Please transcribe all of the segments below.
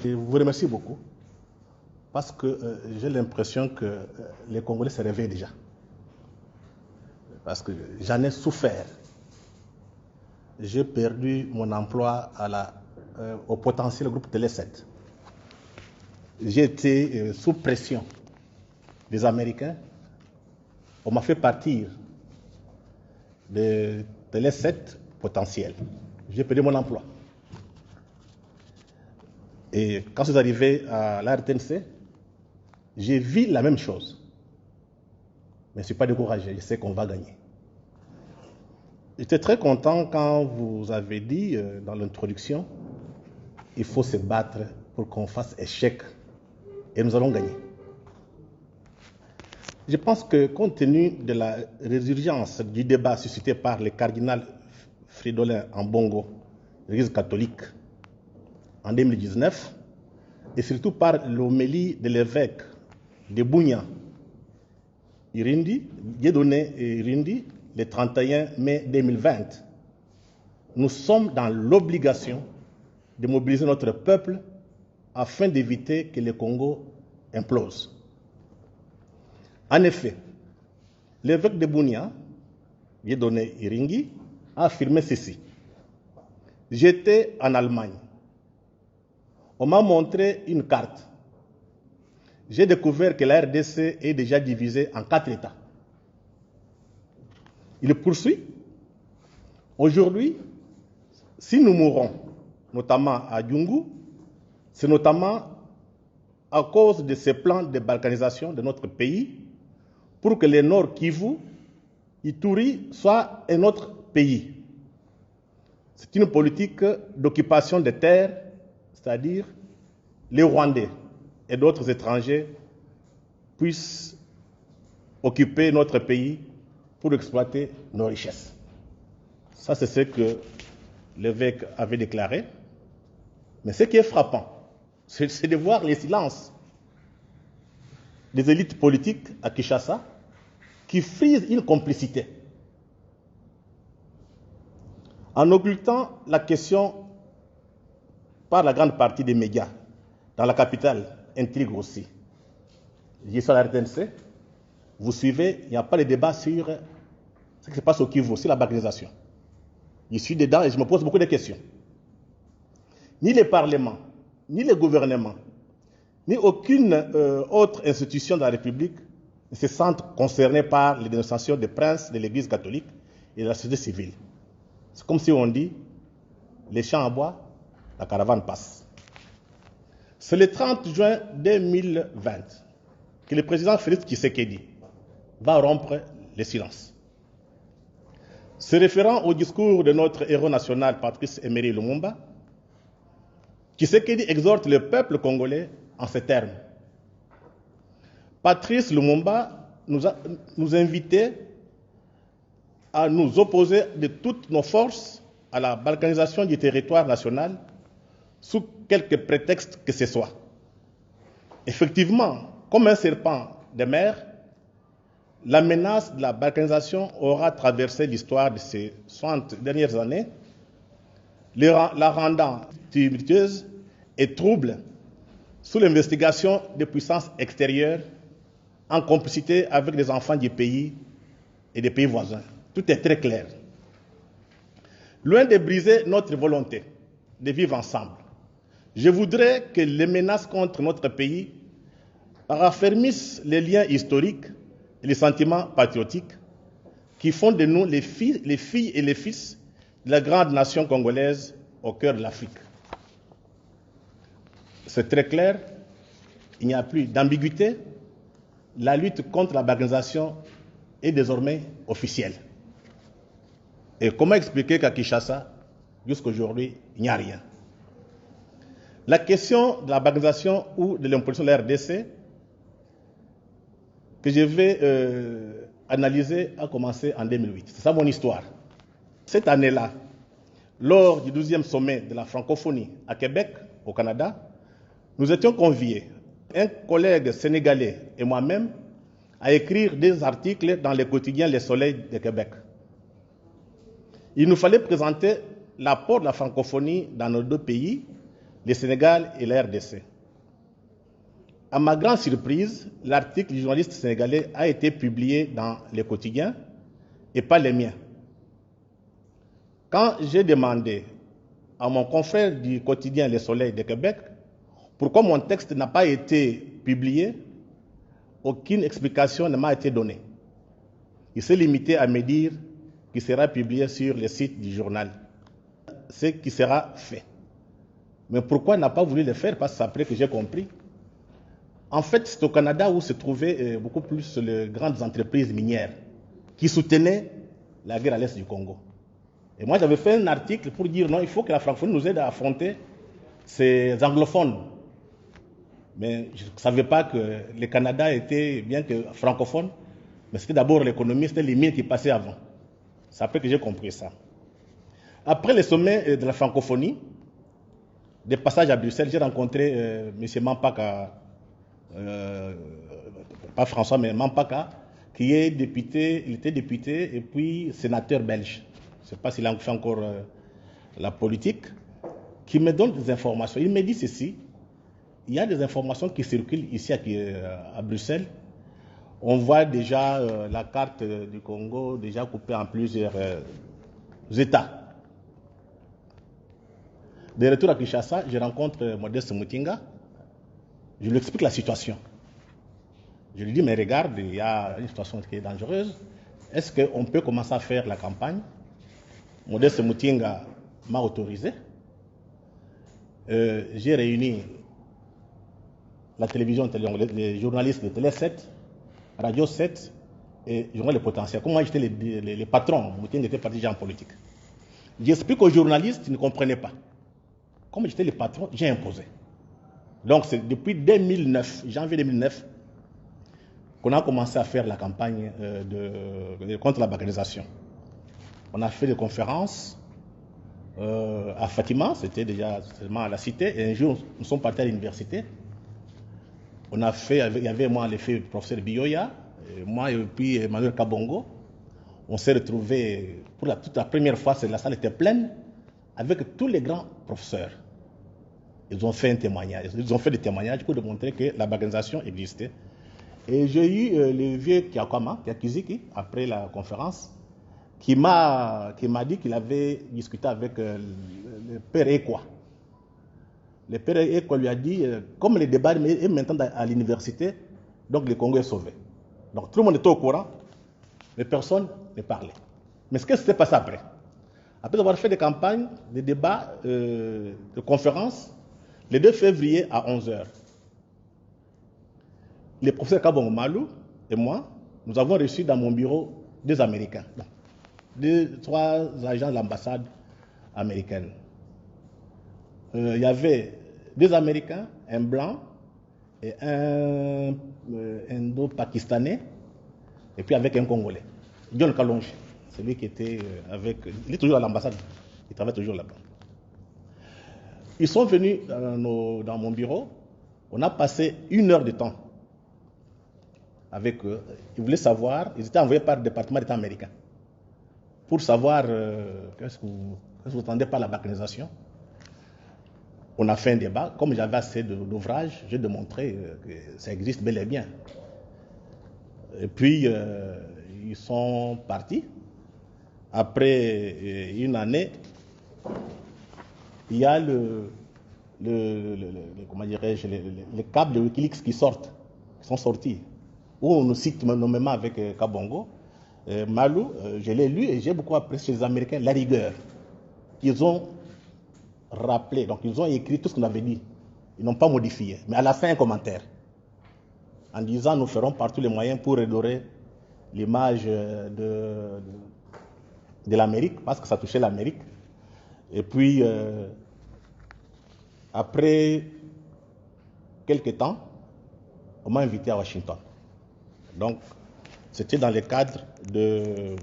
Je vous remercie beaucoup parce que j'ai l'impression que les Congolais se réveillent déjà. Parce que j'en ai souffert. J'ai perdu mon emploi au potentiel groupe Télé 7. J'ai été sous pression des Américains. On m'a fait partir de Télé 7 potentiel. J'ai perdu mon emploi. Et quand je suis arrivé à la RTNC, j'ai vu la même chose. Mais je ne suis pas découragé, je sais qu'on va gagner. J'étais très content quand vous avez dit dans l'introduction, il faut se battre pour qu'on fasse échec et nous allons gagner. Je pense que compte tenu de la résurgence du débat suscité par le cardinal Fridolin Ambongo, l'Église catholique, en 2019, et surtout par l'homélie de l'évêque de Bunia, Dieudonné Irindi, le 31 mai 2020, nous sommes dans l'obligation de mobiliser notre peuple afin d'éviter que le Congo implose. En effet, l'évêque de Bunia, Dieudonné Irindi, a affirmé ceci. J'étais en Allemagne. On m'a montré une carte. J'ai découvert que la RDC est déjà divisée en 4 États. Il poursuit. Aujourd'hui, si nous mourons, notamment à Djungu, c'est notamment à cause de ces plans de balkanisation de notre pays pour que le Nord Kivu, Ituri, soit un autre pays. C'est une politique d'occupation des terres, c'est-à-dire les Rwandais et d'autres étrangers puissent occuper notre pays pour exploiter nos richesses. Ça, c'est ce que l'évêque avait déclaré. Mais ce qui est frappant, c'est de voir les silences des élites politiques à Kinshasa qui frisent une complicité. En occultant la question par la grande partie des médias, dans la capitale, intrigue aussi. J'y suis à la RTNC, vous suivez, il n'y a pas de débat sur ce qui se passe au Kivu, sur la balkanisation. Je suis dedans et je me pose beaucoup de questions. Ni le Parlement, ni le gouvernement, ni aucune autre institution de la République ne se sentent concernés par les dénonciations des princes de l'Église catholique et de la société civile. C'est comme si on dit, les champs à bois, la caravane passe. C'est le 30 juin 2020 que le président Félix Tshisekedi va rompre le silence. Se référant au discours de notre héros national Patrice Emery Lumumba, Tshisekedi exhorte le peuple congolais en ces termes. Patrice Lumumba nous invitait à nous opposer de toutes nos forces à la balkanisation du territoire national sous quelque prétexte que ce soit. Effectivement, comme un serpent de mer, la menace de la balkanisation aura traversé l'histoire de ces 60 dernières années, la rendant tumultueuse et trouble sous l'investigation des puissances extérieures en complicité avec les enfants du pays et des pays voisins. Tout est très clair. Loin de briser notre volonté de vivre ensemble, je voudrais que les menaces contre notre pays raffermissent les liens historiques et les sentiments patriotiques qui font de nous les filles et les fils de la grande nation congolaise au cœur de l'Afrique. C'est très clair, il n'y a plus d'ambiguïté. La lutte contre la balkanisation est désormais officielle. Et comment expliquer qu'à Kinshasa, jusqu'à aujourd'hui, il n'y a rien? La question de la balkanisation ou de l'imposition de la RDC, que je vais analyser, a commencé en 2008. C'est ça mon histoire. Cette année-là, lors du 12e sommet de la francophonie à Québec, au Canada, nous étions conviés, un collègue sénégalais et moi-même, à écrire des articles dans le quotidien Le Soleil de Québec. Il nous fallait présenter l'apport de la francophonie dans nos deux pays, le Sénégal et la RDC. À ma grande surprise, l'article du journaliste sénégalais a été publié dans les quotidiens et pas les miens. Quand j'ai demandé à mon confrère du quotidien Le Soleil de Québec pourquoi mon texte n'a pas été publié, aucune explication ne m'a été donnée. Il s'est limité à me dire qu'il sera publié sur le site du journal. Ce qui sera fait. Mais pourquoi il n'a pas voulu le faire? Parce que c'est après que j'ai compris. En fait, c'est au Canada où se trouvaient beaucoup plus les grandes entreprises minières qui soutenaient la guerre à l'est du Congo. Et moi, j'avais fait un article pour dire non, il faut que la francophonie nous aide à affronter ces anglophones. Mais je ne savais pas que le Canada était bien que francophone, mais c'était d'abord l'économie, c'était les mines qui passaient avant. C'est après que j'ai compris ça. Après le sommet de la francophonie, des passages à Bruxelles, j'ai rencontré M. Mampaka, pas François, mais Mampaka, qui est député, il était député et puis sénateur belge. Je ne sais pas s'il a fait encore la politique, qui me donne des informations. Il me dit ceci, il y a des informations qui circulent ici à Bruxelles. On voit déjà la carte du Congo déjà coupée en plusieurs États. De retour à Kinshasa, je rencontre Modeste Mutinga. Je lui explique la situation. Je lui dis, mais regarde, il y a une situation qui est dangereuse. Est-ce qu'on peut commencer à faire la campagne? Modeste Mutinga m'a autorisé. J'ai réuni la télévision, les journalistes de Télé 7, Radio 7 et Journal Le Potentiel. Comme moi, j'étais les patrons, Mutinga était parti en politique. J'explique aux journalistes, ils ne comprenaient pas. Comme j'étais le patron, j'ai imposé. Donc c'est depuis 2009, janvier 2009, qu'on a commencé à faire la campagne contre la bancarisation. On a fait des conférences à Fatima, c'était déjà seulement à la cité, et un jour nous sommes partis à l'université. On a fait, il y avait moi le professeur Bioya, moi et puis Emmanuel Kabongo. On s'est retrouvés pour toute la première fois, la salle était pleine, avec tous les grands professeurs. Ils ont fait un témoignage, ils ont fait des témoignages pour démontrer que la bancarisation existait. Et j'ai eu le vieux Kiakama, Kiakiziki, après la conférence, qui m'a dit qu'il avait discuté avec le père Ekwa. Le père Ekwa lui a dit, comme le débat est maintenant à l'université, donc le Congo est sauvé. Donc tout le monde était au courant, mais personne ne parlait. Mais ce qui s'est passé après? Après avoir fait des campagnes, des débats, de conférences, le 2 février à 11h, le professeur Kabongo Malou et moi, nous avons reçu dans mon bureau des Américains, trois agents de l'ambassade américaine. Il y avait deux Américains, un blanc et un Indo-Pakistanais, et puis avec un Congolais, John Kalonji, celui qui était il est toujours à l'ambassade, il travaille toujours là-bas. Ils sont venus dans mon bureau, on a passé 1 heure de temps avec eux. Ils voulaient savoir, ils étaient envoyés par le département d'État américain pour savoir qu'est-ce que vous attendez par la bancarisation. On a fait un débat. Comme j'avais assez d'ouvrages, j'ai démontré que ça existe bel et bien. Et puis, ils sont partis. Après 1 année, il y a comment dirais-je, les câbles de Wikileaks qui sont sortis, où on nous cite nommément avec Kabongo. Malou, je l'ai lu et j'ai beaucoup apprécié chez les Américains la rigueur. Ils ont rappelé, donc ils ont écrit tout ce qu'on avait dit. Ils n'ont pas modifié. Mais à la fin, un commentaire. En disant, nous ferons par tous les moyens pour redorer l'image de l'Amérique, parce que ça touchait l'Amérique. Et puis, après quelques temps, on m'a invité à Washington. Donc, c'était dans le cadre de,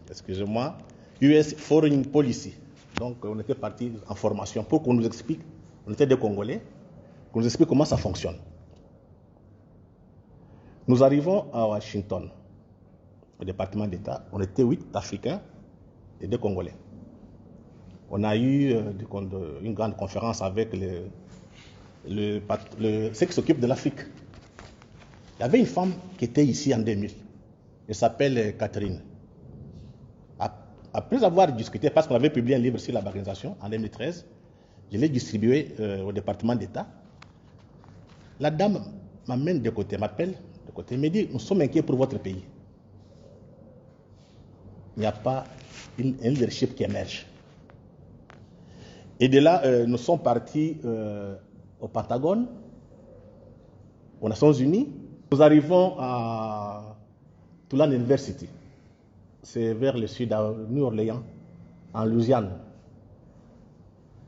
excusez-moi, US Foreign Policy. Donc, on était parti en formation pour qu'on nous explique, on était des Congolais, qu'on nous explique comment ça fonctionne. Nous arrivons à Washington, au département d'État. On était 8 Africains et 2 Congolais. On a eu une grande conférence avec ceux qui s'occupent de l'Afrique. Il y avait une femme qui était ici en 2000. Elle s'appelle Catherine. Après avoir discuté, parce qu'on avait publié un livre sur la balkanisation en 2013, je l'ai distribué au département d'État. La dame m'amène de côté, m'appelle de côté, me dit, nous sommes inquiets pour votre pays. Il n'y a pas un leadership qui émerge. Et de là, nous sommes partis au Pentagone, aux Nations Unies. Nous arrivons à Tulane University. C'est vers le sud, à New Orleans, en Louisiane.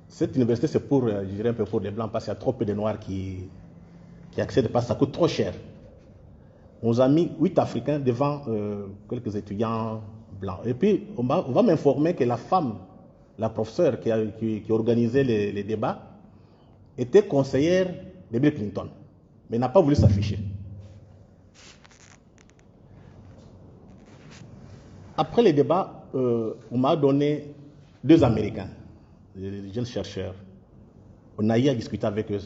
Cette université, c'est pour, je dirais un peu pour les Blancs, parce qu'il y a trop peu de Noirs qui accèdent, parce que ça coûte trop cher. On nous a mis 8 Africains devant quelques étudiants blancs. Et puis, on va m'informer que la femme, la professeure qui organisait les débats, était conseillère de Bill Clinton, mais n'a pas voulu s'afficher. Après les débats, on m'a donné 2 Américains, des jeunes chercheurs. On a eu à discuter avec eux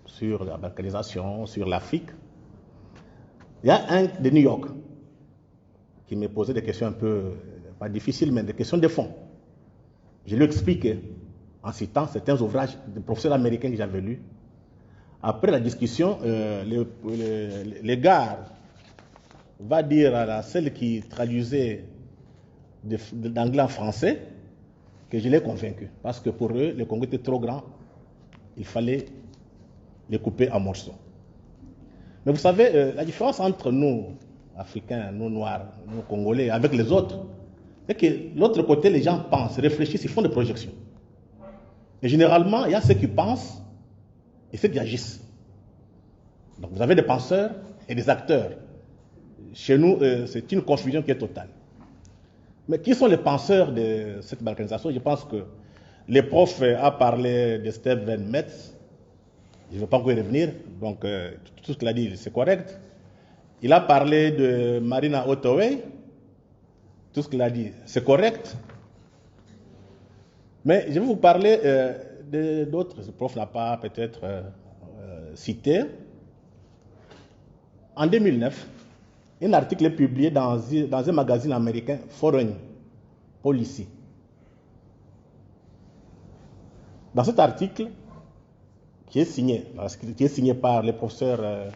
sur la balkanisation, sur l'Afrique. Il y a un de New York qui me posait des questions un peu, pas difficiles, mais des questions de fond. Je lui ai expliqué, en citant certains ouvrages de professeurs américains que j'avais lus. Après la discussion, le gars va dire à celle qui traduisait d'anglais en français que je l'ai convaincu. Parce que pour eux, le Congo était trop grand. Il fallait les couper en morceaux. Mais vous savez, la différence entre nous, Africains, nous Noirs, nous Congolais, avec les autres, c'est que l'autre côté, les gens pensent, réfléchissent, ils font des projections. Et généralement, il y a ceux qui pensent et ceux qui agissent. Donc vous avez des penseurs et des acteurs. Chez nous, c'est une confusion qui est totale. Mais qui sont les penseurs de cette balkanisation? Je pense que le prof a parlé de Steven Metz. Je ne vais pas encore y revenir. Donc, tout ce qu'il a dit, c'est correct. Il a parlé de Marina Ottaway. Tout ce qu'il a dit, c'est correct. Mais je vais vous parler d'autres. Le prof n'a pas peut-être cité. En 2009, un article est publié dans un magazine américain, Foreign Policy. Dans cet article, qui est signé par le professeur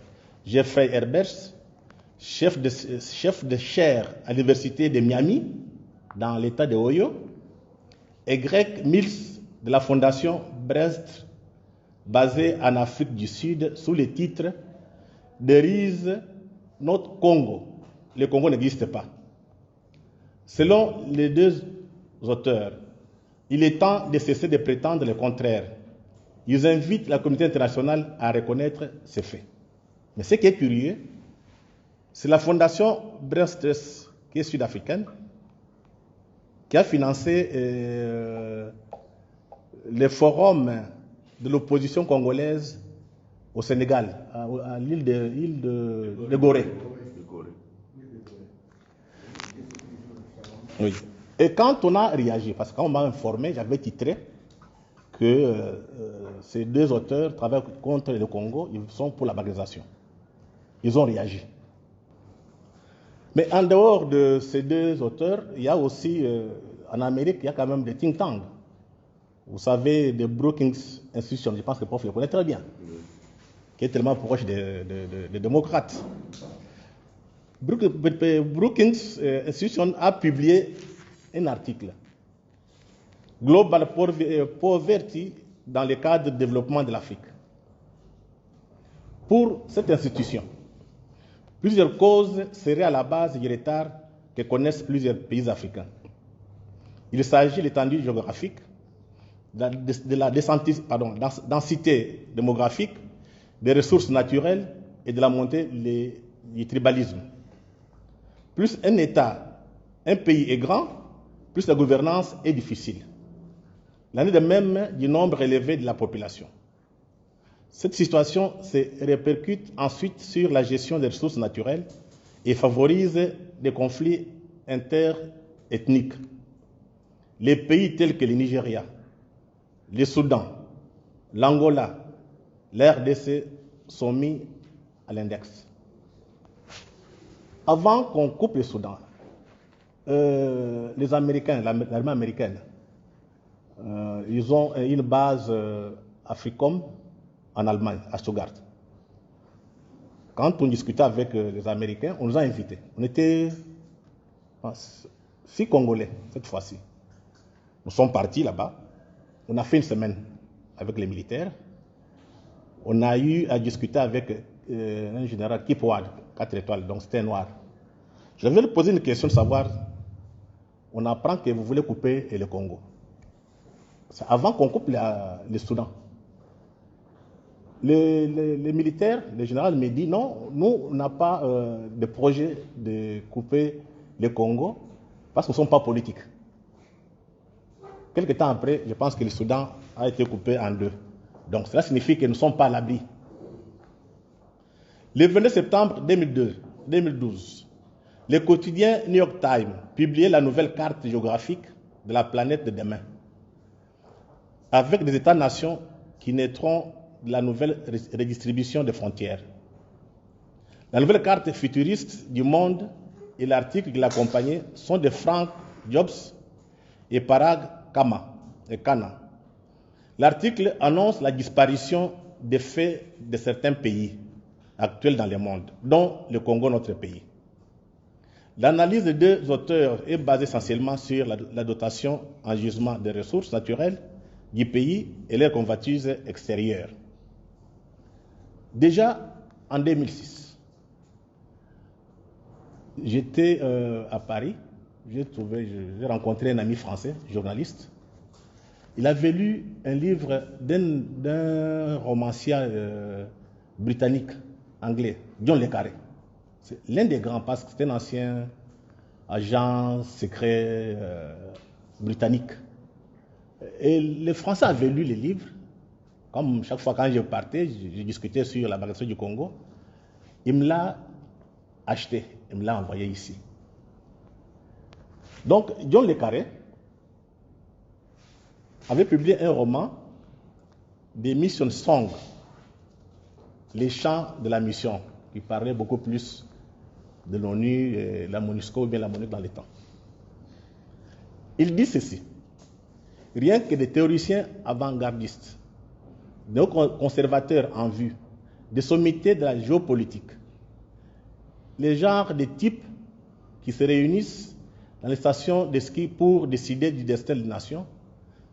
Jeffrey Herbers, chef de chaire à l'université de Miami, dans l'état de Ohio, et Greg Mills de la fondation Breast, basée en Afrique du Sud, sous le titre There is not Congo. Le Congo n'existe pas. Selon les 2 auteurs, il est temps de cesser de prétendre le contraire. Ils invitent la communauté internationale à reconnaître ces faits. Mais ce qui est curieux, c'est la fondation Breast, qui est sud-africaine, qui a financé le forum de l'opposition congolaise au Sénégal, à l'île de Gorée. Oui. Et quand on a réagi, parce que quand on m'a informé, j'avais titré que ces 2 auteurs travaillent contre le Congo, ils sont pour la balkanisation. Ils ont réagi. Mais en dehors de ces 2 auteurs, il y a aussi, en Amérique, il y a quand même des think tanks. Vous savez, de Brookings Institution, je pense que le prof le connaît très bien, qui est tellement proche des démocrates. Brookings Institution a publié un article, Global Poverty dans le cadre du développement de l'Afrique. Pour cette institution, plusieurs causes seraient à la base du retard que connaissent plusieurs pays africains. Il s'agit de l'étendue géographique, de la densité démographique, des ressources naturelles et de la montée du tribalisme. Plus un pays est grand, plus la gouvernance est difficile. L'année de même du nombre élevé de la population. Cette situation se répercute ensuite sur la gestion des ressources naturelles et favorise des conflits interethniques. Les pays tels que le Nigeria, le Soudan, l'Angola, les RDC sont mis à l'index. Avant qu'on coupe le Soudan, les Américains, l'armée américaine, ils ont une base Africom en Allemagne, à Stuttgart. Quand on discutait avec les Américains, on nous a invités. On était 6 Congolais cette fois-ci. Nous sommes partis là-bas. On a fait une semaine avec les militaires. On a eu à discuter avec un général Kipwad, 4 étoiles, donc c'était un noir. Je vais lui poser une question de savoir, on apprend que vous voulez couper le Congo. C'est avant qu'on coupe le Soudan. Les militaires, le général me dit non, nous, on n'a pas de projet de couper le Congo parce que nous ne sommes pas politiques. Quelque temps après, je pense que le Soudan a été coupé en 2. Donc cela signifie que nous ne sommes pas à l'abri. Le 22 septembre 2012, le quotidien New York Times publiait la nouvelle carte géographique de la planète de demain, avec des États-nations qui naîtront de la nouvelle redistribution des frontières. La nouvelle carte futuriste du monde et l'article qui l'accompagnait sont de Frank Jobs et Parag Khanna. L'article annonce la disparition des faits de certains pays actuels dans le monde, dont le Congo, notre pays. L'analyse des 2 auteurs est basée essentiellement sur la dotation en gisement des ressources naturelles du pays et leurs convoitises extérieures. Déjà en 2006, j'étais à Paris, j'ai rencontré un ami français, journaliste. Il avait lu un livre d'un romancier britannique, anglais, John le Carré. C'est l'un des grands, parce que c'était un ancien agent secret britannique. Et les Français avaient lu les livres. Comme chaque fois quand je partais, je discutais sur la baguette du Congo. Il me l'a acheté, il me l'a envoyé ici. Donc, John le Carré avait publié un roman, des Mission Song, les chants de la mission, qui parlait beaucoup plus de l'ONU, la MONUSCO ou bien la MONUC dans les temps. Il dit ceci: rien que des théoriciens avant-gardistes, des conservateurs en vue, des sommités de la géopolitique, les genres de types qui se réunissent dans les stations de ski pour décider du destin des nations,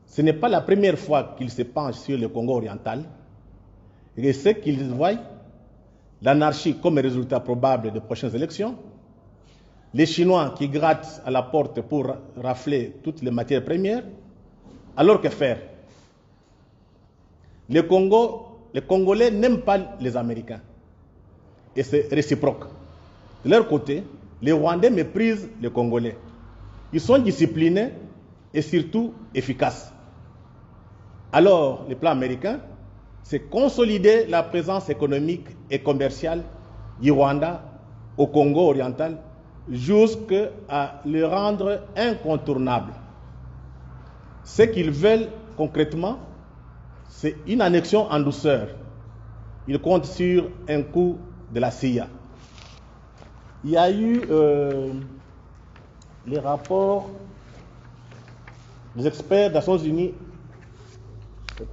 ce n'est pas la première fois qu'ils se penchent sur le Congo oriental et ce qu'ils voient, l'anarchie comme résultat probable des prochaines élections, les Chinois qui grattent à la porte pour rafler toutes les matières premières, alors que faire? Les Congolais n'aiment pas les Américains. Et c'est réciproque. De leur côté, les Rwandais méprisent les Congolais. Ils sont disciplinés et surtout efficaces. Alors, le plan américain, c'est consolider la présence économique et commerciale du Rwanda au Congo oriental jusqu'à le rendre incontournable. Ce qu'ils veulent concrètement, c'est une annexion en douceur. Ils comptent sur un coup de la CIA. Il y a eu les rapports des experts des Nations Unies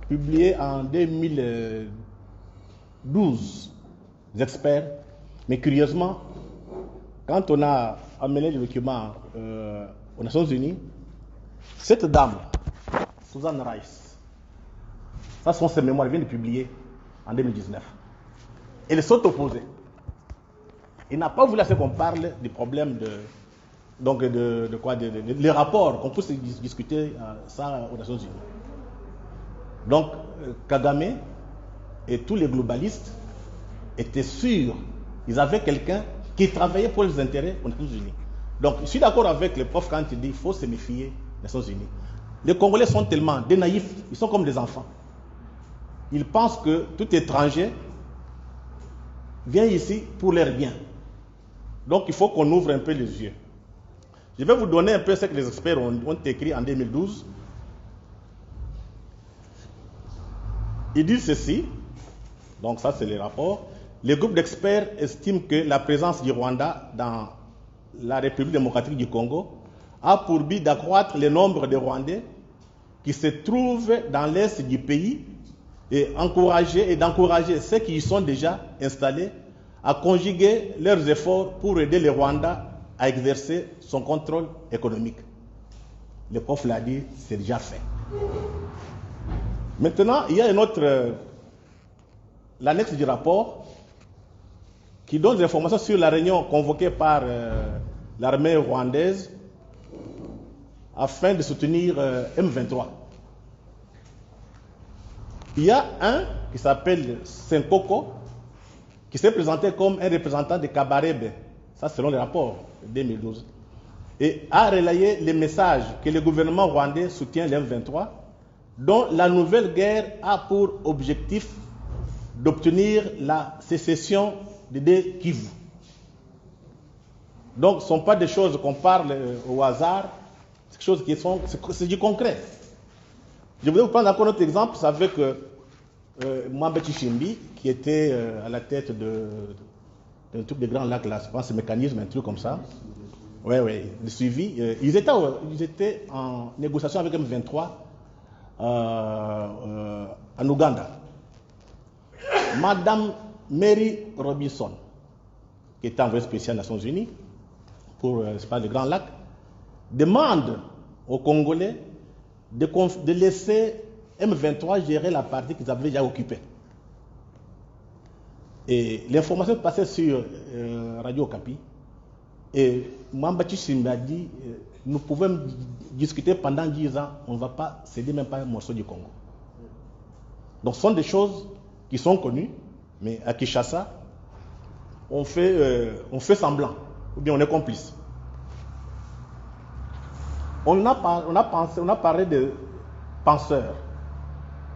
publiés en 2012, des experts, mais curieusement, quand on a amené le document aux Nations Unies, cette dame, Susan Rice, ça sont ses mémoires, elle vient de publier en 2019. Elle s'est opposée. Il n'a pas voulu assez qu'on parle du problème les rapports, qu'on puisse discuter ça aux Nations Unies. Donc, Kagame et tous les globalistes étaient sûrs, ils avaient quelqu'un qui travaillait pour les intérêts aux Nations Unies. Donc, je suis d'accord avec le prof quand il dit qu'il faut se méfier des Nations Unies. Les Congolais sont tellement des naïfs, ils sont comme des enfants. Ils pensent que tout étranger vient ici pour leur bien. Donc, il faut qu'on ouvre un peu les yeux. Je vais vous donner un peu ce que les experts ont écrit en 2012. Ils disent ceci: Donc ça, c'est les rapports. Les groupes d'experts estiment que la présence du Rwanda dans la République démocratique du Congo a pour but d'accroître le nombre de Rwandais qui se trouvent dans l'est du pays et d'encourager ceux qui y sont déjà installés à conjuguer leurs efforts pour aider le Rwanda à exercer son contrôle économique. Le prof l'a dit, c'est déjà fait. Maintenant, il y a une autre, l'annexe du rapport qui donne des informations sur la réunion convoquée par l'armée rwandaise afin de soutenir M23. Il y a un qui s'appelle Senkoko qui s'est présenté comme un représentant de Kabarebe, ça selon le rapport de 2012, et a relayé les messages que le gouvernement rwandais soutient le M23, dont la nouvelle guerre a pour objectif d'obtenir la sécession des Kivu. Donc, ce ne sont pas des choses qu'on parle au hasard, c'est des choses qui sont, c'est du concret. Je voudrais vous prendre encore un autre exemple, vous savez que Mwamba Chishimbi, qui était à la tête d'un truc des Grands Lacs, là, je pense, ce mécanisme, un truc comme ça, le suivi, ils étaient en négociation avec M23 en Ouganda. Madame Mary Robinson, qui est envoyée spéciale des Nations Unies pour les Grands Lacs, demande aux Congolais de laisser M23 gérer la partie qu'ils avaient déjà occupée. Et l'information passait sur Radio Okapi. Et Mwamba Chishimbi m'a dit, nous pouvons discuter pendant 10 ans, on ne va pas céder même pas un morceau du Congo. Donc ce sont des choses qui sont connues, mais à Kinshasa, on fait semblant, ou bien on est complice. On a parlé de penseurs,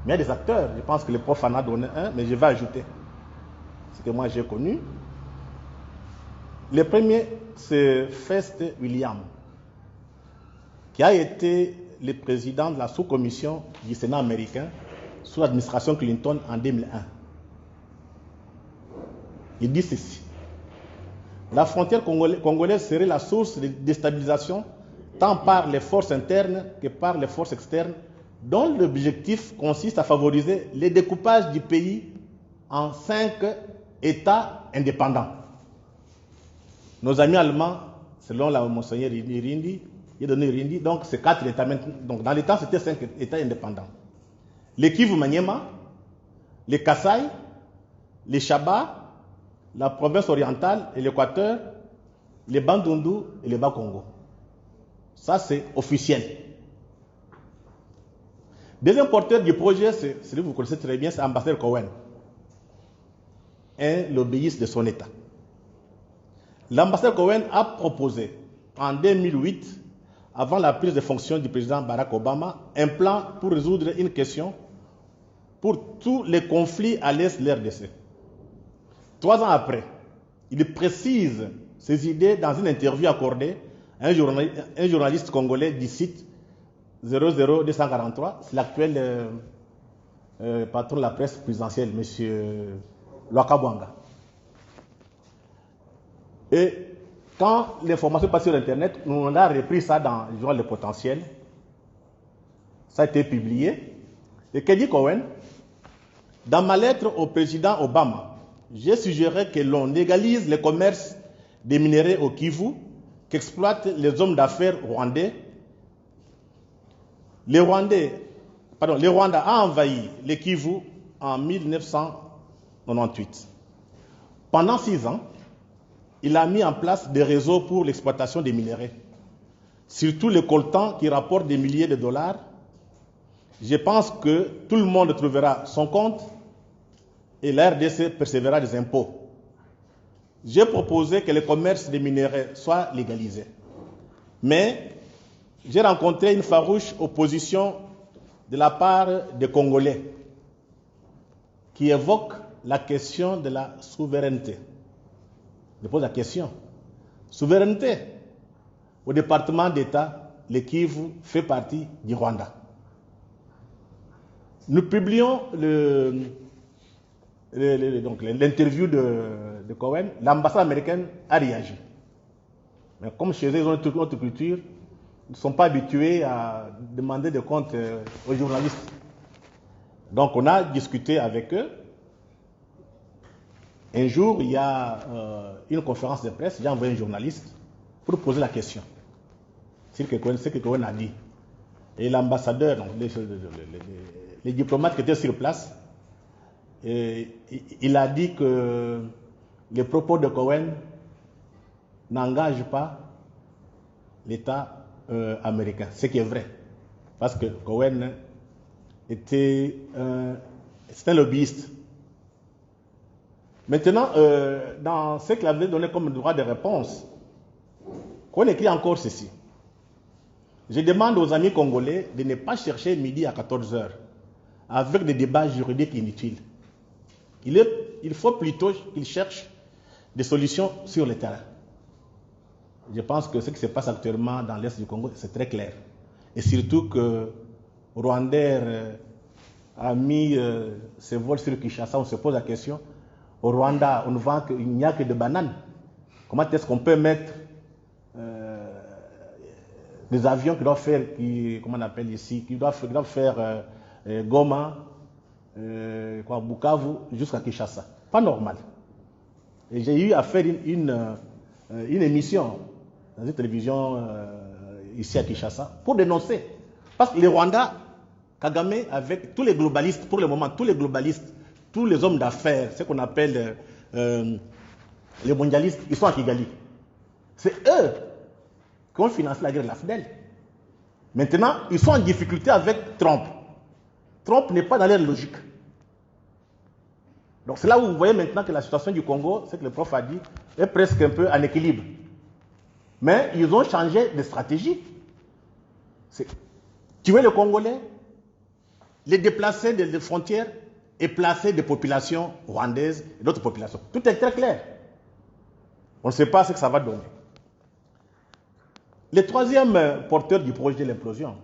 mais il y a des acteurs. Je pense que le prof en a donné un, mais je vais ajouter ce que moi j'ai connu. Le premier, c'est Fest William, qui a été le président de la sous-commission du Sénat américain sous l'administration Clinton en 2001. Il dit ceci: la frontière congolaise serait la source de déstabilisation tant par les forces internes que par les forces externes, dont l'objectif consiste à favoriser le découpage du pays en 5 États indépendants. Nos amis allemands, selon la Monseigneur Irindi, donc c'est 4 États maintenant. Donc dans les temps, c'était 5 États indépendants. Les Kivu Maniema, les Kasaï, les Chaba, la province orientale et l'Équateur, les Bandundu et les Bas-Congo. Ça, c'est officiel. Deuxième porteur du projet, c'est celui que vous connaissez très bien, c'est l'ambassadeur Cohen, un lobbyiste de son État. L'ambassadeur Cohen a proposé en 2008, avant la prise de fonction du président Barack Obama, un plan pour résoudre une question pour tous les conflits à l'est de l'RDC. 3 ans après, il précise ses idées dans une interview accordée à un journaliste congolais du site 00243, c'est l'actuel patron de la presse présidentielle, M. Lwakabwanga. Et quand l'information passe sur Internet, on a repris ça dans le journal Le Potentiel. Ça a été publié. Et que dit Cohen? Dans ma lettre au président Obama, j'ai suggéré que l'on égalise le commerce des minerais au Kivu qu'exploitent les hommes d'affaires rwandais. Le Rwanda a envahi le Kivu en 1998. Pendant 6 ans, il a mis en place des réseaux pour l'exploitation des minerais, surtout le coltan qui rapporte des milliers de dollars. Je pense que tout le monde trouvera son compte et la RDC percevra des impôts. J'ai proposé que le commerce des minerais soit légalisé. Mais j'ai rencontré une farouche opposition de la part des Congolais qui évoquent la question de la souveraineté. Je pose la question. Souveraineté. Au département d'État, le Kivu fait partie du Rwanda. Nous publions l'interview de Cohen, l'ambassade américaine a réagi. Mais comme chez eux, ils ont une autre culture, ils ne sont pas habitués à demander des comptes aux journalistes. Donc on a discuté avec eux. Un jour, il y a une conférence de presse, j'ai envoyé un journaliste pour poser la question. C'est ce que Cohen a dit. Et l'ambassadeur, les diplomates qui étaient sur place, il a dit que les propos de Cohen n'engagent pas l'État américain, ce qui est vrai. Parce que Cohen c'était un lobbyiste. Maintenant, dans ce qu'il avait donné comme droit de réponse, Cohen écrit encore ceci. Je demande aux amis congolais de ne pas chercher midi à 14h avec des débats juridiques inutiles. Il faut plutôt qu'ils cherchent des solutions sur le terrain. Je pense que ce qui se passe actuellement dans l'Est du Congo, c'est très clair. Et surtout que Rwanda a mis ses vols sur Kinshasa, on se pose la question. Au Rwanda, on voit qu'il n'y a que des bananes. Comment est-ce qu'on peut mettre des avions qui doivent faire, comment on appelle ici, qui doivent faire Goma, Bukavu, jusqu'à Kinshasa? Pas normal. Et j'ai eu à faire une émission dans une télévision ici à Kinshasa pour dénoncer. Parce que les Rwandais, Kagame, avec tous les globalistes, pour le moment, tous les globalistes, tous les hommes d'affaires, ce qu'on appelle les mondialistes, ils sont à Kigali. C'est eux qui ont financé la guerre de la FDL. Maintenant, ils sont en difficulté avec Trump. Trump n'est pas dans leur logique. Donc c'est là où vous voyez maintenant que la situation du Congo, c'est que le prof a dit, est presque un peu en équilibre. Mais ils ont changé de stratégie. C'est tuer les Congolais, les déplacer des frontières et placer des populations rwandaises et d'autres populations. Tout est très clair. On ne sait pas ce que ça va donner. Le troisième porteur du projet de l'implosion,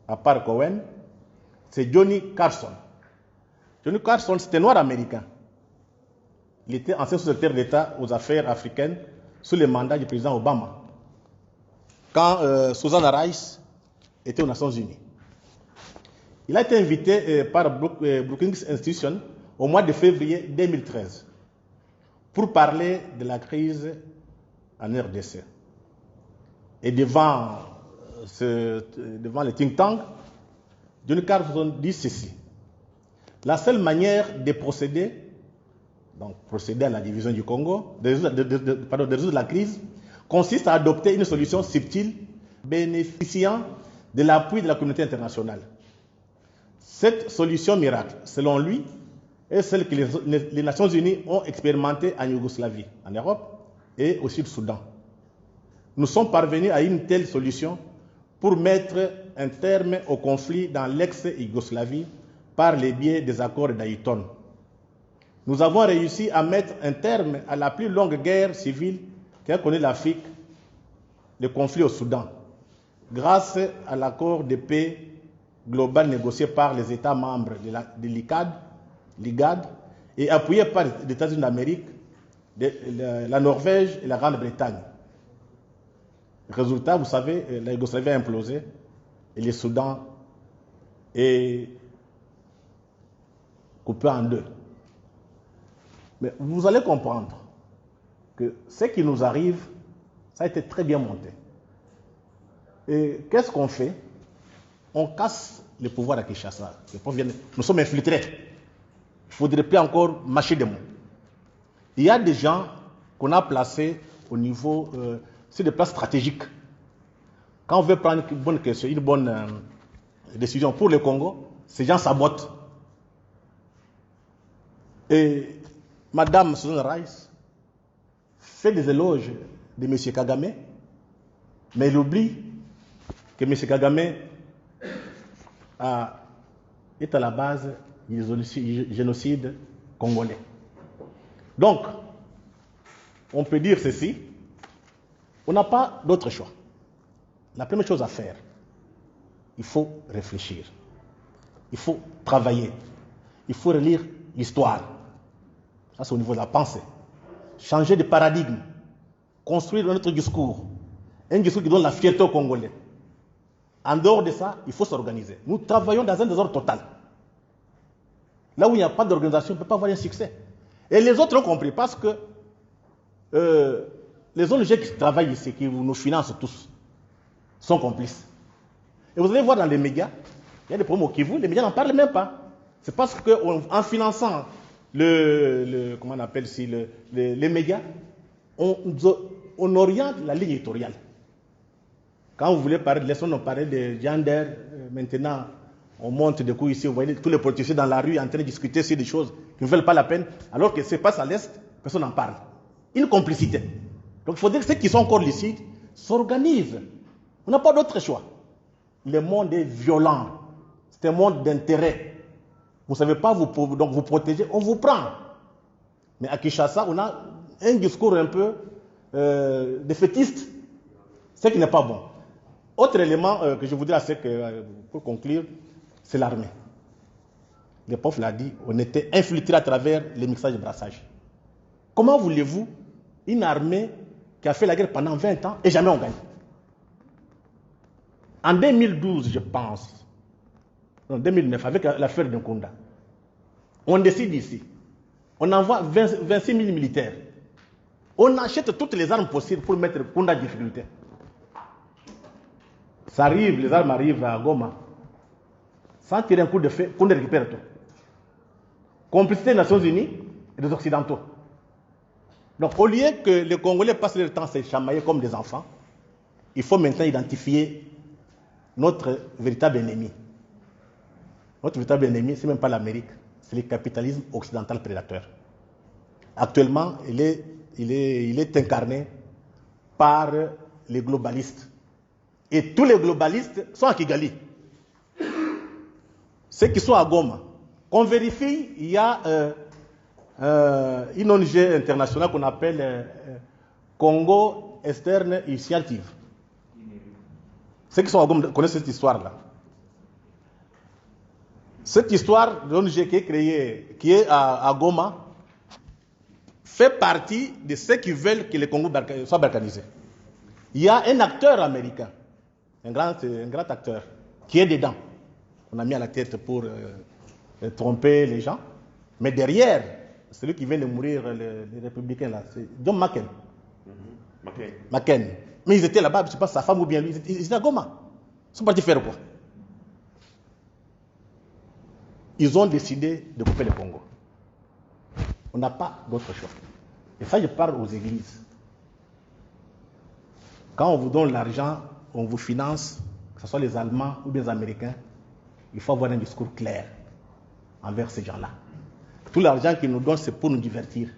à part Cohen, c'est Johnny Carson. Johnny Carson, c'était un noir américain. Il était ancien secrétaire d'État aux affaires africaines sous le mandat du président Obama, quand Susan Rice était aux Nations Unies. Il a été invité par Brookings Institution au mois de février 2013 pour parler de la crise en RDC. Et devant le think tank, Johnny Carson dit ceci. La seule manière de procéder à la division du Congo, de résoudre la crise, consiste à adopter une solution subtile bénéficiant de l'appui de la communauté internationale. Cette solution miracle, selon lui, est celle que les Nations Unies ont expérimentée en Yougoslavie, en Europe et au Sud-Soudan. Nous sommes parvenus à une telle solution pour mettre un terme au conflit dans l'ex-Yougoslavie par le biais des accords d'Dayton. Nous avons réussi à mettre un terme à la plus longue guerre civile qu'a connue l'Afrique, le conflit au Soudan, grâce à l'accord de paix global négocié par les États membres de l'IGAD et appuyé par les États-Unis d'Amérique, la Norvège et la Grande-Bretagne. Résultat, vous savez, la Yougoslavie a implosé et le Soudan est coupé en deux. Mais vous allez comprendre que ce qui nous arrive, ça a été très bien monté. Et qu'est-ce qu'on fait? On casse le pouvoir à Kinshasa. Nous sommes infiltrés. Il ne faudrait plus encore mâcher des mots. Il y a des gens qu'on a placés au niveau, sur des places stratégiques. Quand on veut prendre une bonne décision pour le Congo, ces gens sabotent. Et Madame Susan Rice fait des éloges de M. Kagame, mais elle oublie que M. Kagame est à la base du génocide congolais. Donc, on peut dire ceci, on n'a pas d'autre choix. La première chose à faire, il faut réfléchir, il faut travailler, il faut relire l'histoire. Ça, c'est au niveau de la pensée. Changer de paradigme. Construire notre discours. Un discours qui donne la fierté aux Congolais. En dehors de ça, il faut s'organiser. Nous travaillons dans un désordre total. Là où il n'y a pas d'organisation, on ne peut pas avoir un succès. Et les autres ont compris parce que les ONG qui travaillent ici, qui nous financent tous, sont complices. Et vous allez voir dans les médias, il y a des problèmes au Kivu, les médias n'en parlent même pas. C'est parce qu'en finançant comment on appelle ici, les médias, on oriente la ligne éditoriale. Quand vous voulez parler de l'Est, on parlait de gender, maintenant on monte des coups ici, vous voyez tous les politiciens dans la rue en train de discuter sur des choses qui ne valent pas la peine, alors que ce qui se passe à l'Est, personne n'en parle. Une complicité. Donc il faudrait que ceux qui sont encore lucides s'organisent. On n'a pas d'autre choix. Le monde est violent. C'est un monde d'intérêt. Vous ne savez pas vous protéger, on vous prend. Mais à Kinshasa, on a un discours un peu défaitiste, ce qui n'est pas bon. Autre élément que je voudrais pour conclure, c'est l'armée. Le prof l'a dit, on était infiltré à travers les mixages de brassage. Comment voulez-vous une armée qui a fait la guerre pendant 20 ans et jamais on gagne? En 2012, je pense, en 2009, avec l'affaire de Nkunda, on décide ici, on envoie 26 000 militaires. On achète toutes les armes possibles pour mettre Nkunda en difficulté. Ça arrive, les armes arrivent à Goma. Sans tirer un coup de feu, Nkunda récupère tout. Complicité des Nations Unies et des Occidentaux. Donc, au lieu que les Congolais passent leur temps à se chamailler comme des enfants, il faut maintenant identifier notre véritable ennemi. Notre véritable ennemi, ce n'est même pas l'Amérique, c'est le capitalisme occidental prédateur. Actuellement, il est incarné par les globalistes. Et tous les globalistes sont à Kigali. Ceux qui sont à Goma, qu'on vérifie, il y a une ONG internationale qu'on appelle Congo Externe Initiative. Ceux qui sont à Goma connaissent cette histoire-là. Cette histoire de l'ONG qui est créée, qui est à Goma, fait partie de ceux qui veulent que le Congo soit balkanisé. Il y a un acteur américain, un grand acteur, qui est dedans. On a mis à la tête pour tromper les gens. Mais derrière, celui qui vient de mourir, les républicains, là, c'est John McCain. McCain. Mais ils étaient là-bas, je ne sais pas sa femme ou bien lui, ils étaient à Goma. Ils sont partis faire quoi? Ils ont décidé de couper le Congo. On n'a pas d'autre choix. Et ça, je parle aux églises. Quand on vous donne l'argent, on vous finance, que ce soit les Allemands ou les Américains, il faut avoir un discours clair envers ces gens-là. Tout l'argent qu'ils nous donnent, c'est pour nous divertir.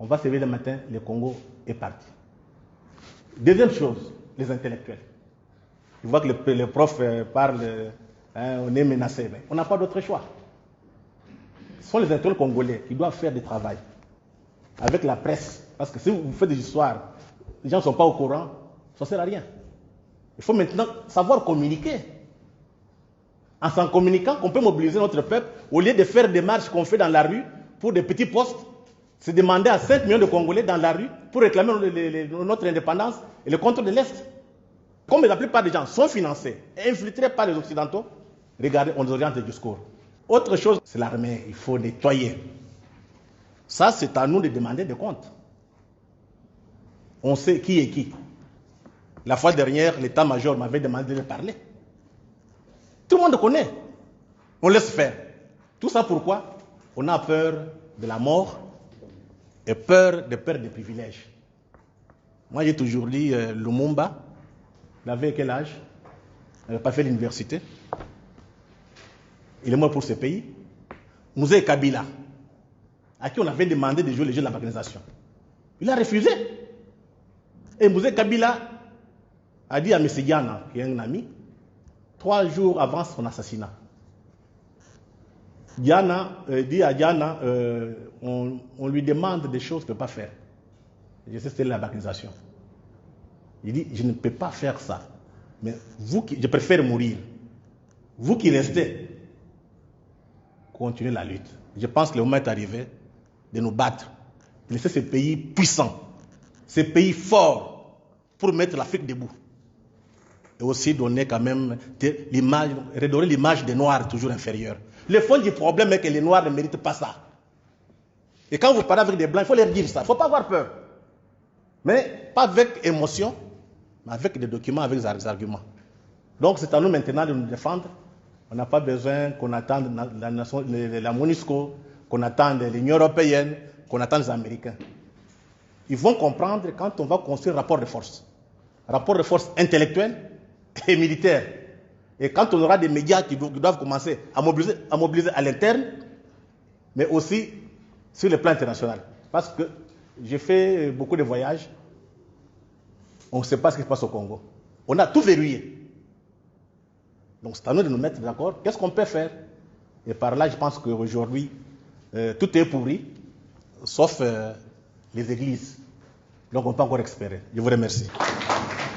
On va se lever le matin, le Congo est parti. Deuxième chose, les intellectuels. Tu vois que le prof parle, on est menacé. Mais on n'a pas d'autre choix. Ce sont les intellectuels congolais qui doivent faire du travail avec la presse. Parce que si vous faites des histoires, les gens ne sont pas au courant, ça ne sert à rien. Il faut maintenant savoir communiquer. En s'en communiquant, on peut mobiliser notre peuple, au lieu de faire des marches qu'on fait dans la rue pour des petits postes, c'est demander à 5 millions de Congolais dans la rue pour réclamer notre indépendance et le contrôle de l'Est. Comme la plupart des gens sont financés, infiltrés par les Occidentaux, regardez, on nous oriente le discours. Autre chose, c'est l'armée, il faut nettoyer. Ça, c'est à nous de demander des comptes. On sait qui est qui. La fois dernière, l'état-major m'avait demandé de parler. Tout le monde connaît. On laisse faire. Tout ça pourquoi? On a peur de la mort et peur de perdre des privilèges. Moi, j'ai toujours dit, Lumumba, il avait quel âge? Il n'avait pas fait l'université. Il est mort pour ce pays. Mouzé Kabila, à qui on avait demandé de jouer les jeux de la balkanisation. Il a refusé. Et Mouzé Kabila a dit à M. Diana, qui est un ami, 3 jours avant son assassinat. Diana dit à Diana, on lui demande des choses qu'il ne peut pas faire. Je sais que c'est la balkanisation. Il dit, je ne peux pas faire ça. Mais vous, je préfère mourir. Vous qui restez, continuez la lutte. Je pense que le moment est arrivé de nous battre, de laisser ces pays puissants, ces pays forts, pour mettre l'Afrique debout. Et aussi donner quand même l'image, redorer l'image des Noirs toujours inférieure. Le fond du problème est que les Noirs ne méritent pas ça. Et quand vous parlez avec des Blancs, il faut leur dire ça. Il ne faut pas avoir peur. Mais pas avec émotion, mais avec des documents, avec des arguments. Donc c'est à nous maintenant de nous défendre. On n'a pas besoin qu'on attende la MONUSCO, qu'on attende l'Union européenne, qu'on attende les Américains. Ils vont comprendre quand on va construire un rapport de force. Un rapport de force intellectuel et militaire. Et quand on aura des médias qui doivent commencer à mobiliser à l'interne, mais aussi sur le plan international. Parce que j'ai fait beaucoup de voyages, on ne sait pas ce qui se passe au Congo. On a tout verrouillé. Donc c'est à nous de nous mettre d'accord. Qu'est-ce qu'on peut faire? Et par là, je pense qu'aujourd'hui, tout est pourri, sauf les églises. Donc on peut encore espérer. Je vous remercie.